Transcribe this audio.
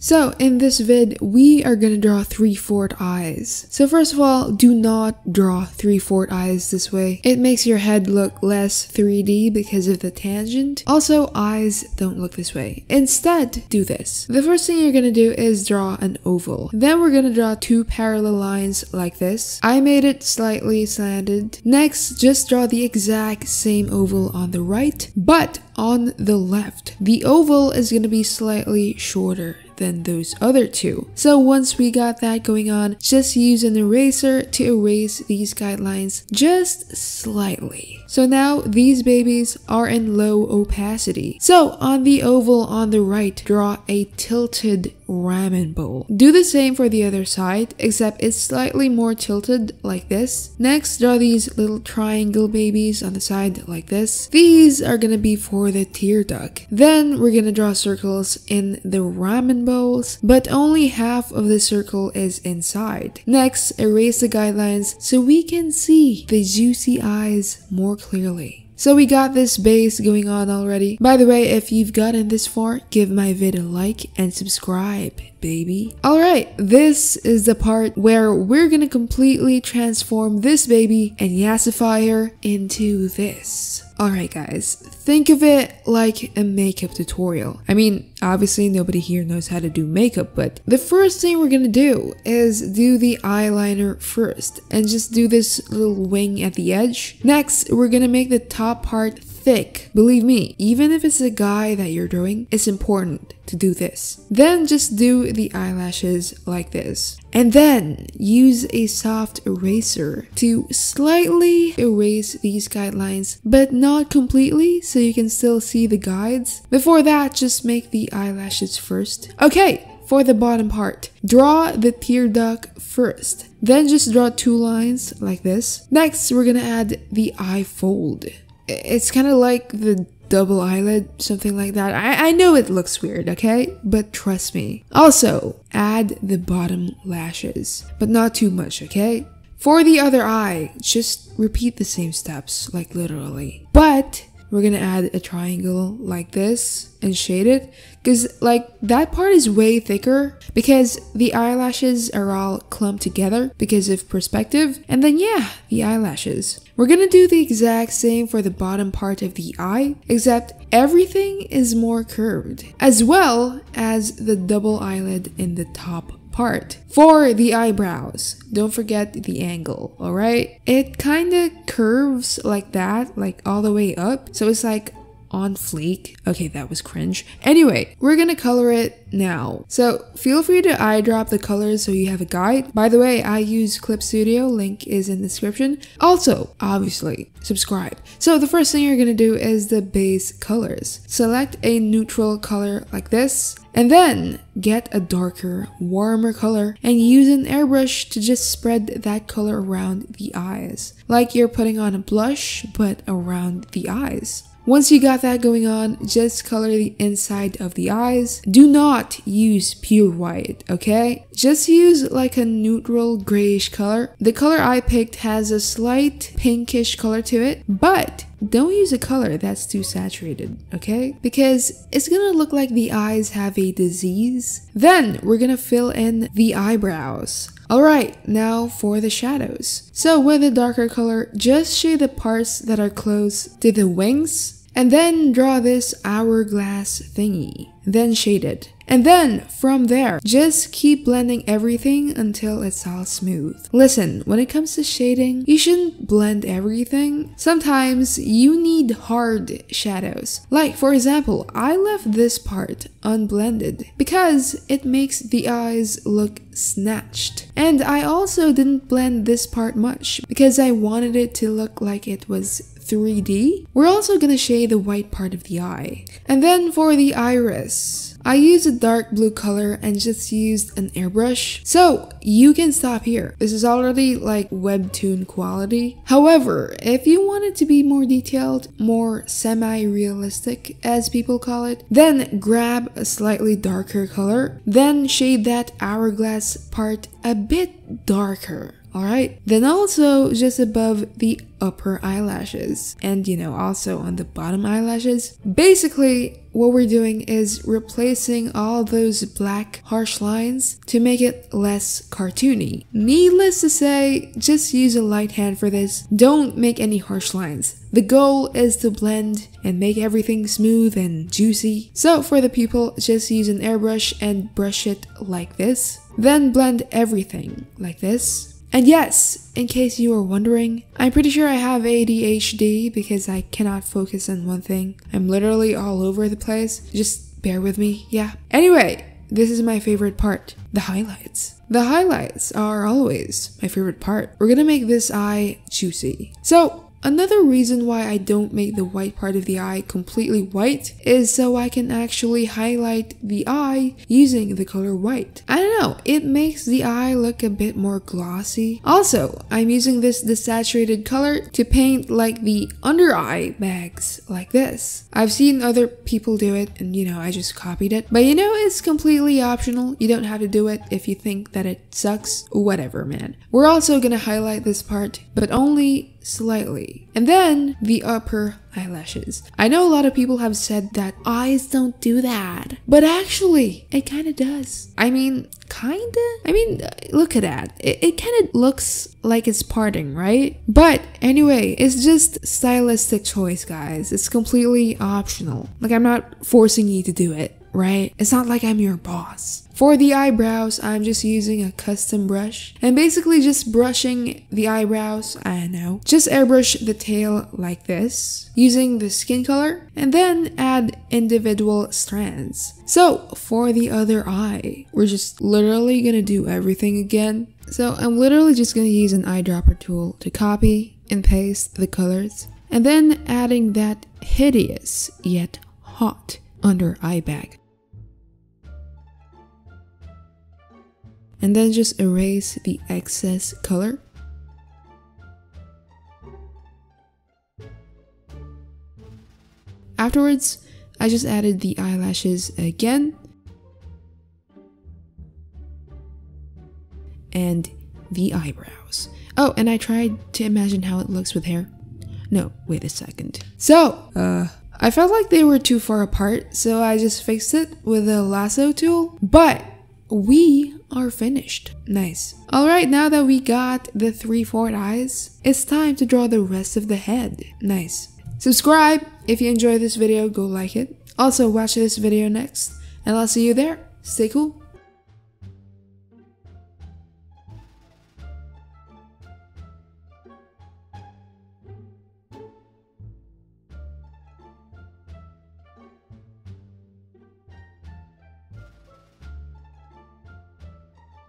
So in this vid, we are gonna draw 3/4 eyes. So first of all, do not draw 3/4 eyes this way. It makes your head look less 3D because of the tangent. Also, eyes don't look this way. Instead, do this. The first thing you're gonna do is draw an oval. Then we're gonna draw 2 parallel lines like this. I made it slightly slanted. Next, just draw the exact same oval on the right, but on the left. The oval is gonna be slightly shorter than those other two. So once we got that going on, just use an eraser to erase these guidelines just slightly. So now these babies are in low opacity. So on the oval on the right, draw a tilted ramen bowl. Do the same for the other side, except it's slightly more tilted like this. Next, draw these little triangle babies on the side like this. These are gonna be for the tear duct. Then we're gonna draw circles in the ramen bowls, but only half of the circle is inside. Next, erase the guidelines so we can see the juicy eyes more clearly. So we got this base going on already. By the way, if you've gotten this far, give my vid a like and subscribe, baby. Alright, this is the part where we're gonna completely transform this baby and yassify her into this. Alright guys, think of it like a makeup tutorial. I mean, obviously nobody here knows how to do makeup, but the first thing we're gonna do is do the eyeliner first and just do this little wing at the edge. Next, we're gonna make the top part thick. Believe me, even if it's a guy that you're drawing, it's important to do this. Then just do the eyelashes like this. And then use a soft eraser to slightly erase these guidelines, but not completely, so you can still see the guides. Before that, just make the eyelashes first. Okay, for the bottom part, draw the tear duct first. Then just draw 2 lines like this. Next, we're gonna add the eye fold. It's kind of like the double eyelid, something like that. I know it looks weird, okay? But trust me. Also, add the bottom lashes, but not too much, okay? For the other eye, just repeat the same steps, like literally. But we're gonna add a triangle like this and shade it, because like that part is way thicker because the eyelashes are all clumped together because of perspective. And then yeah, the eyelashes. We're gonna do the exact same for the bottom part of the eye, except everything is more curved, as well as the double eyelid in the top part. For the eyebrows, don't forget the angle, alright? It kinda curves like that, like all the way up, so it's like on fleek. Okay, that was cringe. Anyway, we're gonna color it now. So feel free to eyedrop the colors so you have a guide. By the way, I use Clip Studio, link is in the description. Also, obviously, subscribe. So the first thing you're gonna do is the base colors. Select a neutral color like this, and then get a darker, warmer color and use an airbrush to just spread that color around the eyes. Like you're putting on a blush, but around the eyes. Once you got that going on, just color the inside of the eyes. Do not use pure white, okay? Just use like a neutral grayish color. The color I picked has a slight pinkish color to it, but don't use a color that's too saturated, okay? Because it's gonna look like the eyes have a disease. Then we're gonna fill in the eyebrows. Alright, now for the shadows. So with a darker color, just shade the parts that are close to the wings, and then draw this hourglass thingy. Then shade it. And then, from there, just keep blending everything until it's all smooth. Listen, when it comes to shading, you shouldn't blend everything. Sometimes you need hard shadows. Like, for example, I left this part unblended because it makes the eyes look snatched. And I also didn't blend this part much because I wanted it to look like it was 3D. We're also gonna shade the white part of the eye. And then for the iris, I used a dark blue color and just used an airbrush. So you can stop here. This is already like webtoon quality. However, if you want it to be more detailed, more semi-realistic as people call it, then grab a slightly darker color, then shade that hourglass part a bit darker. Alright, then also just above the upper eyelashes and also on the bottom eyelashes. Basically, what we're doing is replacing all those black harsh lines to make it less cartoony. Needless to say, just use a light hand for this. Don't make any harsh lines. The goal is to blend and make everything smooth and juicy. So for the pupil, just use an airbrush and brush it like this. Then blend everything like this. And yes, in case you were wondering, I'm pretty sure I have ADHD because I cannot focus on one thing. I'm literally all over the place. Just bear with me, yeah. Anyway, this is my favorite part, the highlights. The highlights are always my favorite part. We're gonna make this eye juicy. So, another reason why I don't make the white part of the eye completely white is so I can actually highlight the eye using the color white. I don't know, it makes the eye look a bit more glossy. Also, I'm using this desaturated color to paint like the under eye bags like this. I've seen other people do it and I just copied it. But it's completely optional. You don't have to do it if you think that it sucks. Whatever, man. We're also gonna highlight this part, but only slightly. And then the upper eyelashes. I know a lot of people have said that eyes don't do that, but actually it kind of does. I mean, look at that. It kind of looks like it's parting, right? But anyway, it's just stylistic choice, guys. It's completely optional. Like, I'm not forcing you to do it, right? It's not like I'm your boss. For the eyebrows, I'm just using a custom brush and basically just brushing the eyebrows. I don't know. Just airbrush the tail like this using the skin color and then add individual strands. So for the other eye, we're just literally gonna do everything again. So I'm literally just gonna use an eyedropper tool to copy and paste the colors and then adding that hideous yet hot under eye bag. And then just erase the excess color. Afterwards, I just added the eyelashes again. And the eyebrows. Oh, and I tried to imagine how it looks with hair. No, wait a second. So, I felt like they were too far apart, so I just fixed it with a lasso tool. But we are finished. Nice. Alright, now that we got the 3/4 eyes, it's time to draw the rest of the head. Nice. Subscribe if you enjoyed this video, go like it. Also, watch this video next, and I'll see you there. Stay cool.